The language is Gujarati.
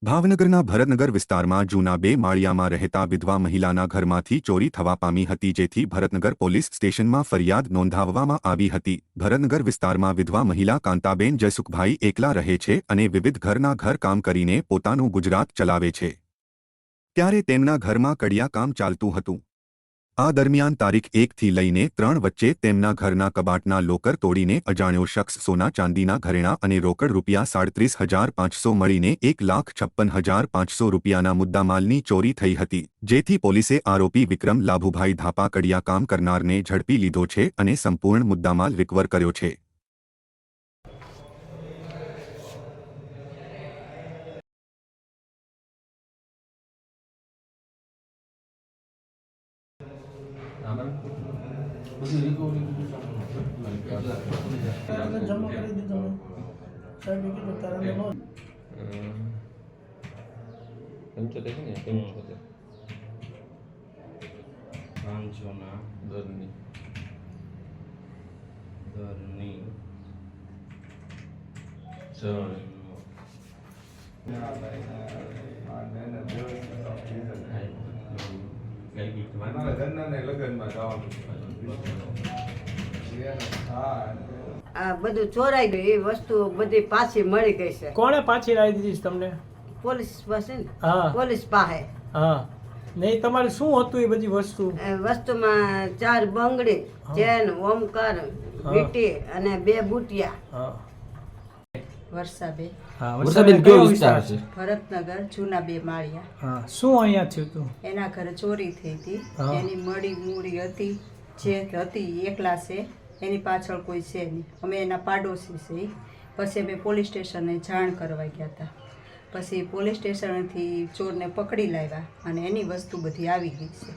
ભાવનગરના ભરતનગર વિસ્તારમાં જૂના બે માળિયામાં રહેતા વિધવા મહિલાના ઘરમાંથી ચોરી થવા પામી હતી, જેથી ભરતનગર પોલીસ સ્ટેશનમાં ફરિયાદ નોંધાવવામાં આવી હતી। ભરતનગર વિસ્તારમાં વિધવા મહિલા કાંતાબેન જયસુખભાઈ એકલા રહે છે અને વિવિધ ઘરના ઘરકામ કરીને પોતાનું ગુજરાત ચલાવે છે, ત્યારે તેમના ઘરમાં કડિયા કામ ચાલતું હતું। આ દરમિયાન તારીખ 1 થી લઈને 3 વચ્ચે તેમના ઘરના કબાટના લોકર તોડીને અજાણ્યો શખ્સ સોના ચાંદીના ઘરેણાં અને રોકડ રૂપિયા 37,500 મળીને 1,56,500 રૂપિયાના મુદ્દામાલની ચોરી થઈ હતી, જેથી પોલીસે આરોપી વિક્રમ લાભુભાઈ ધાપા કડિયા કામ કરનારને ઝડપી લીધો છે અને સંપૂર્ણ મુદ્દામાલ રિકવર કર્યો છે। जमा કરી દીધો સાહેબ કીધું તારા નો પંચોતેર છે ને પંચોતેર પાંચસોના દરની આ બધું ચોરાઈ ગયું, એ વસ્તુ બધી પાછી મળી ગઈ છે। કોણે પાછી લાવી દીધી તમને? પોલીસ પાસે ને, હા પોલીસ પાસે। હા નહીં, તમારે શું હતું એ બધી વસ્તુ? એ વસ્તુમાં 4 બંગડી, ચેન, ઓમકાર, વીટી અને 2 બુટિયા। હા વર્ષાબેન હા વર્ષાબેન કયો વિસ્તાર છે? ભરતનગર જૂના બે માળિયા। હા, શું અહીંયા થયું હતું? એના ઘરે ચોરી થઈ હતી। હા. એની મળી મૂડી હતી, જે હતી એકલા છે, એની પાછળ કોઈ છે નહીં। અમે એના પાડોશી છે। પછી અમે પોલીસ સ્ટેશને જાણ કરવા ગયા હતા। પછી પોલીસ સ્ટેશનથી ચોરને પકડી લાવ્યા અને એની વસ્તુ બધી આવી ગઈ છે।